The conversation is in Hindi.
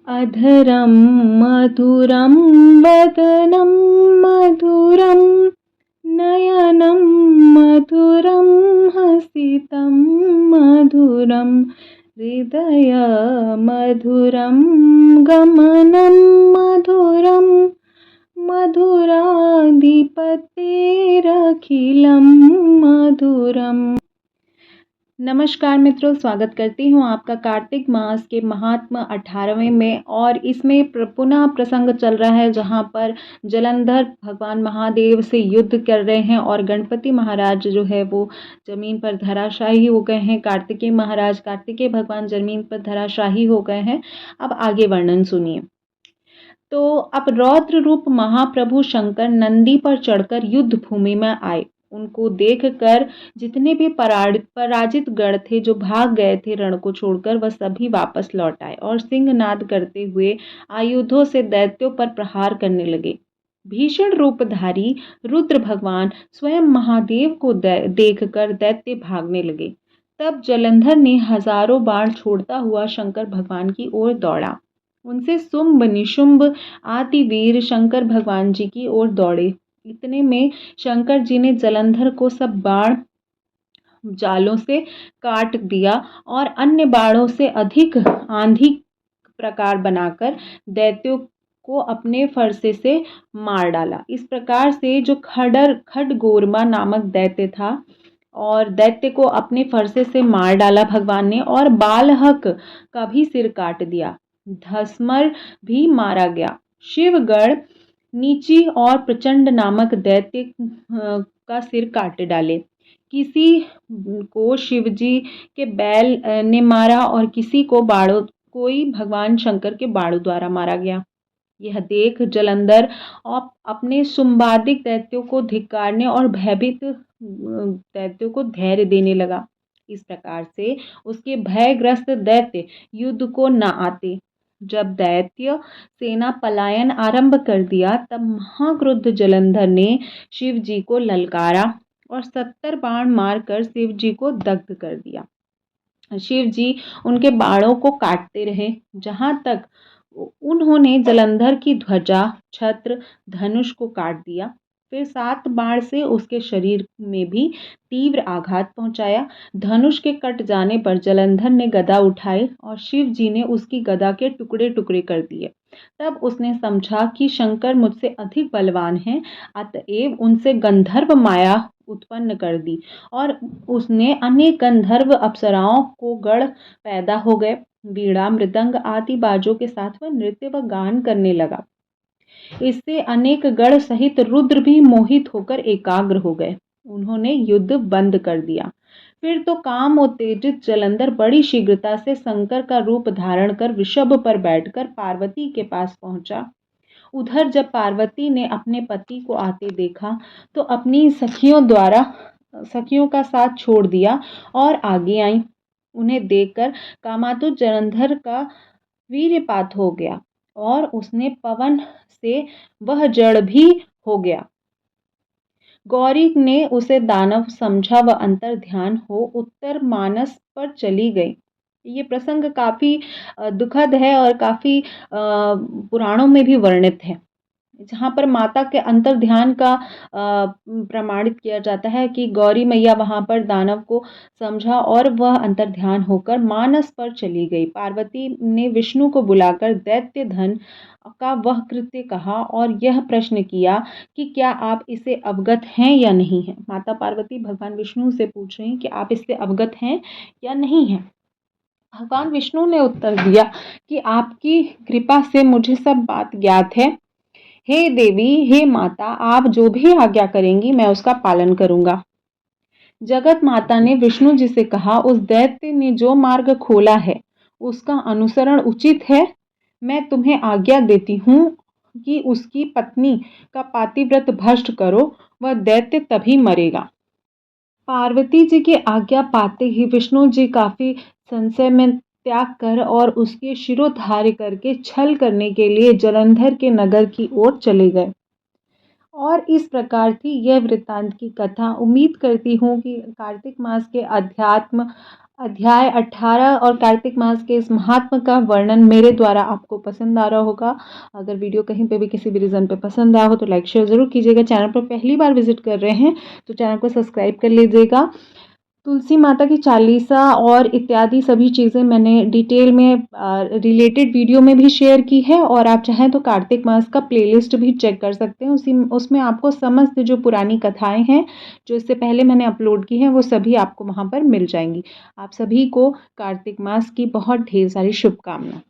अधरं मधुरं वदनं मधुरं नयनं मधुरं हसितं मधुरं हृदयमधुरं गमनं मधुरं मधुराधिपतेरखिलं मधुरम्। नमस्कार मित्रों, स्वागत करती हूँ आपका कार्तिक मास के महात्म 18वें में। और इसमें पुनः प्रसंग चल रहा है जहाँ पर जलंधर भगवान महादेव से युद्ध कर रहे हैं और गणपति महाराज जो है वो जमीन पर धराशायी हो गए हैं। कार्तिकेय भगवान जमीन पर धराशायी हो गए हैं। अब आगे वर्णन सुनिए। तो अब रौद्र रूप महाप्रभु शंकर नंदी पर चढ़कर युद्ध भूमि में आए। उनको देखकर जितने भी पराजित गण थे, जो भाग गए थे रण को छोड़कर, वह सभी वापस लौट आए और सिंहनाद करते हुए आयुधों से दैत्यों पर प्रहार करने लगे। भीषण रूपधारी रुद्र भगवान स्वयं महादेव को देखकर दैत्य भागने लगे। तब जलंधर ने हजारों बाण छोड़ता हुआ शंकर भगवान की ओर दौड़ा। उनसे शुंभ निशुंभ आदि वीर शंकर भगवान जी की ओर दौड़े। इतने में शंकर जी ने जलंधर को सब बाण जालों से काट दिया और अन्य बाणों से अधिक आंधी प्रकार बनाकर दैत्यों को अपने फरसे से मार डाला। इस प्रकार से जो खडगोरमा नामक दैत्य था, और दैत्य को अपने फरसे से मार डाला भगवान ने, और बालहक का भी सिर काट दिया। धस्मर भी मारा गया। शिवगढ़ नीची और प्रचंड नामक दैत्य का सिर काट डाले। किसी को शिवजी के बैल ने मारा और किसी को कोई भगवान शंकर के बाणों द्वारा मारा गया। यह देख जलंधर अपने शुंभादिक दैत्यों को धिक्कारने और भयभीत दैत्यों को धैर्य देने लगा। इस प्रकार से उसके भयग्रस्त दैत्य युद्ध को न आते। जब दैत्य सेना पलायन आरंभ कर दिया, तब महाक्रुद्ध जलंधर ने शिव जी को ललकारा और 70 बाण मारकर शिव जी को दग्ध कर दिया। शिव जी उनके बाणों को काटते रहे, जहां तक उन्होंने जलंधर की ध्वजा, छत्र, धनुष को काट दिया। फिर 7 बाण से उसके शरीर में भी तीव्र आघात पहुंचाया। धनुष के कट जाने पर जलंधर ने गदा उठाई और शिव जी ने उसकी गदा के टुकड़े टुकड़े कर दिए। तब उसने समझा कि शंकर मुझसे अधिक बलवान हैं, अतएव उनसे गंधर्व माया उत्पन्न कर दी और उसने अनेक गंधर्व अप्सराओं को गढ़ पैदा हो गए। वीणा, मृदंग आदि बाजों के साथ वह नृत्य व गान करने लगा। इससे अनेक गण सहित रुद्र भी मोहित होकर एकाग्र हो गए। उन्होंने युद्ध बंद कर दिया। फिर तो काम उत्तेजित जलंधर बड़ी शीघ्रता से शंकर का रूप धारण कर वृषभ पर बैठकर पार्वती के पास पहुंचा। उधर जब पार्वती ने अपने पति को आते देखा, तो अपनी सखियों का साथ छोड़ दिया और आगे आई। उन्हें देखकर कामातुर जलंधर का वीर्यपात हो गया और उसने पवन से वह जड़ भी हो गया। गौरी ने उसे दानव समझा व अंतर ध्यान हो उत्तर मानस पर चली गई। ये प्रसंग काफी दुखद है और काफी पुराणों में भी वर्णित है, जहाँ पर माता के अंतर ध्यान का प्रमाणित किया जाता है कि गौरी मैया वहाँ पर दानव को समझा और वह अंतर ध्यान होकर मानस पर चली गई। पार्वती ने विष्णु को बुलाकर दैत्य धन का वह कृत्य कहा और यह प्रश्न किया कि क्या आप इससे अवगत हैं या नहीं हैं। माता पार्वती भगवान विष्णु से पूछ रही हैं कि आप इससे अवगत हैं या नहीं हैं। भगवान विष्णु ने उत्तर दिया कि आपकी कृपा से मुझे सब बात ज्ञात है। हे देवी, हे माता, आप जो भी आज्ञा करेंगी मैं उसका पालन करूंगा। जगत माता ने विष्णु जी से कहा, उस दैत्य ने जो मार्ग खोला है उसका अनुसरण उचित है। मैं तुम्हें आज्ञा देती हूँ कि उसकी पत्नी का पातिव्रत भ्रष्ट करो, वह दैत्य तभी मरेगा। पार्वती जी की आज्ञा पाते ही विष्णु जी काफी संशय में त्याग कर और उसके शिरोधार्य करके छल करने के लिए जलंधर के नगर की ओर चले गए। और इस प्रकार थी यह वृत्तांत की कथा। उम्मीद करती हूँ कि कार्तिक मास के अध्यात्म अध्याय 18 और कार्तिक मास के इस महात्म का वर्णन मेरे द्वारा आपको पसंद आ रहा होगा। अगर वीडियो कहीं पे भी किसी भी रीज़न पे पसंद आया हो तो लाइक शेयर ज़रूर कीजिएगा। चैनल पर पहली बार विजिट कर रहे हैं तो चैनल को सब्सक्राइब कर लीजिएगा। तुलसी माता की चालीसा और इत्यादि सभी चीज़ें मैंने डिटेल में रिलेटेड वीडियो में भी शेयर की है, और आप चाहें तो कार्तिक मास का प्लेलिस्ट भी चेक कर सकते हैं। उसमें आपको समस्त जो पुरानी कथाएं हैं जो इससे पहले मैंने अपलोड की हैं वो सभी आपको वहाँ पर मिल जाएंगी। आप सभी को कार्तिक मास की बहुत ढेर सारी शुभकामनाएं।